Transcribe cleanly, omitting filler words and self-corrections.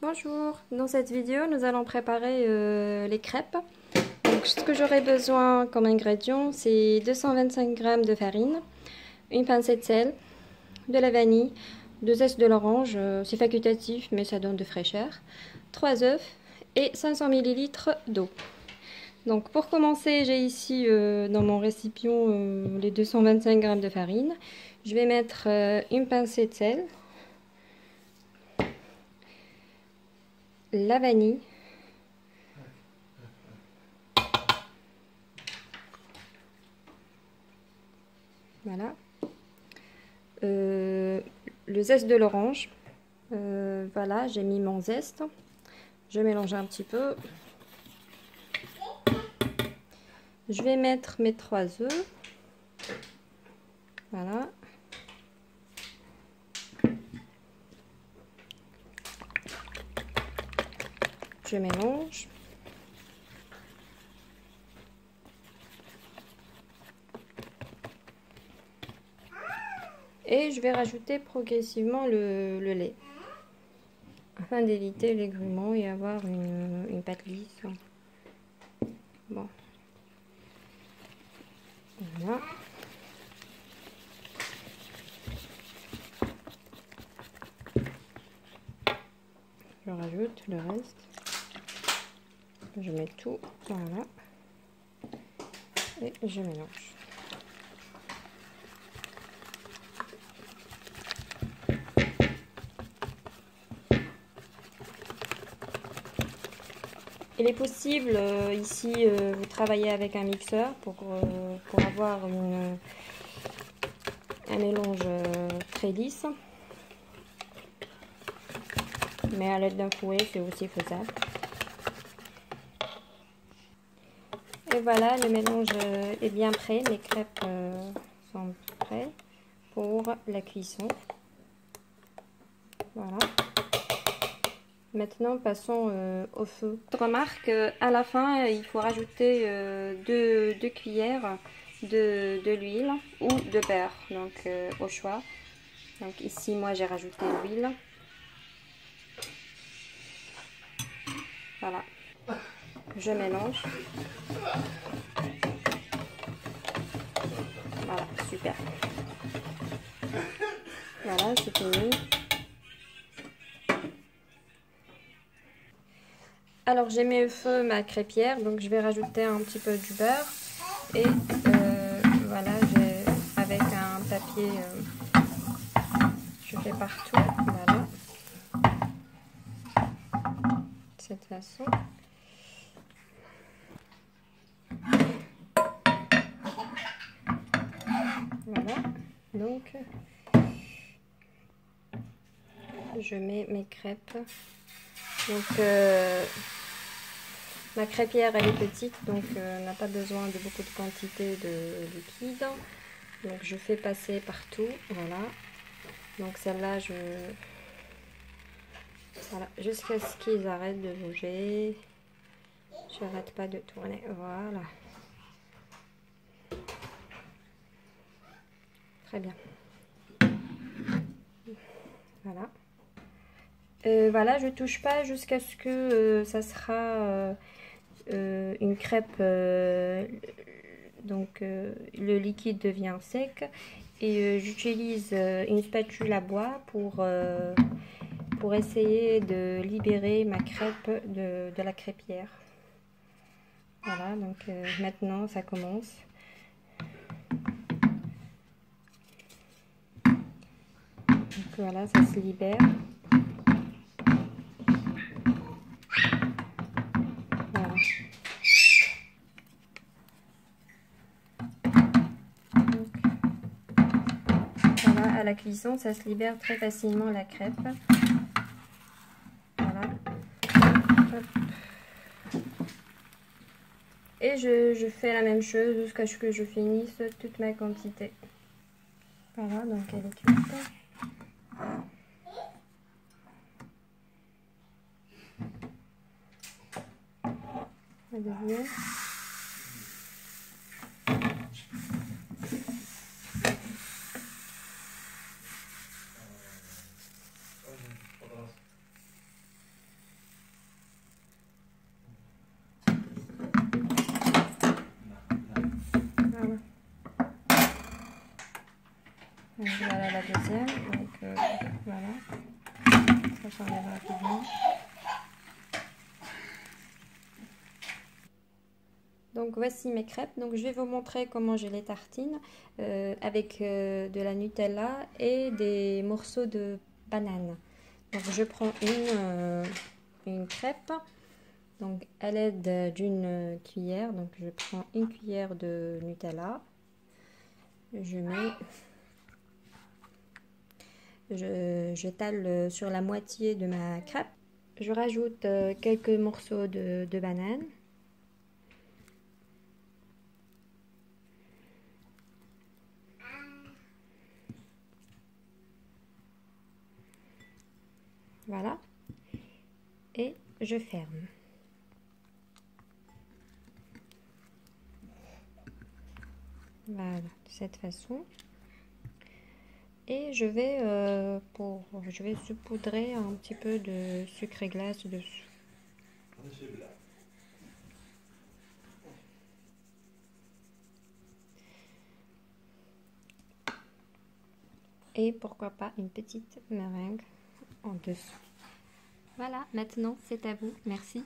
Bonjour, dans cette vidéo nous allons préparer les crêpes. Donc, ce que j'aurai besoin comme ingrédients, c'est 225 g de farine, une pincée de sel, de la vanille, 2 zesses de l'orange, c'est facultatif mais ça donne de fraîcheur, 3 œufs et 500 ml d'eau. Donc pour commencer, j'ai ici dans mon récipient les 225 g de farine. Je vais mettre une pincée de sel, la vanille, voilà, le zeste de l'orange, voilà, j'ai mis mon zeste, je mélange un petit peu, je vais mettre mes 3 œufs, voilà, je mélange. Et je vais rajouter progressivement le lait afin d'éviter les grumeaux et avoir une pâte lisse. Bon, voilà. Je rajoute le reste. Je mets tout, voilà. Et je mélange. Il est possible, ici, vous travaillez avec un mixeur pour avoir un mélange très lisse. Mais à l'aide d'un fouet, c'est aussi faisable. Et voilà, le mélange est bien prêt. Les crêpes sont prêtes pour la cuisson. Voilà. Maintenant, passons au feu. Remarque, à la fin, il faut rajouter 2 cuillères de l'huile ou de beurre, donc au choix. Donc ici, moi, j'ai rajouté l'huile. Voilà. Je mélange. Voilà, super. Voilà, c'est fini. Alors j'ai mis au feu ma crêpière, donc je vais rajouter un petit peu du beurre et voilà, avec un papier, je fais partout, voilà, de cette façon. Voilà, donc je mets mes crêpes. Donc ma crêpière elle est petite, donc n'a pas besoin de beaucoup de quantité de liquide. Donc je fais passer partout, voilà. Donc celle-là voilà, jusqu'à ce qu'ils arrêtent de bouger. Je n'arrête pas de tourner, voilà. Très bien. Voilà. Voilà, je touche pas jusqu'à ce que ça sera une crêpe, donc le liquide devient sec et j'utilise une spatule à bois pour essayer de libérer ma crêpe de la crêpière. Voilà, donc maintenant ça commence. Donc voilà, ça se libère. À la cuisson, ça se libère très facilement la crêpe. Voilà. Hop. Et je fais la même chose jusqu'à ce que je finisse toute ma quantité. Voilà, donc elle est cuite. La deuxième. Donc, voilà la deuxième. Donc voilà, ça s'enlève rapidement. Donc voici mes crêpes. Donc je vais vous montrer comment je les tartine avec de la Nutella et des morceaux de banane. Donc je prends une crêpe, donc à l'aide d'une cuillère. Donc je prends une cuillère de Nutella. J'étale sur la moitié de ma crêpe. Je rajoute quelques morceaux de banane. Voilà. Et je ferme. Voilà, de cette façon. Et je vais saupoudrer un petit peu de sucre glace dessus. Et pourquoi pas une petite meringue en dessous. Voilà, maintenant c'est à vous. Merci.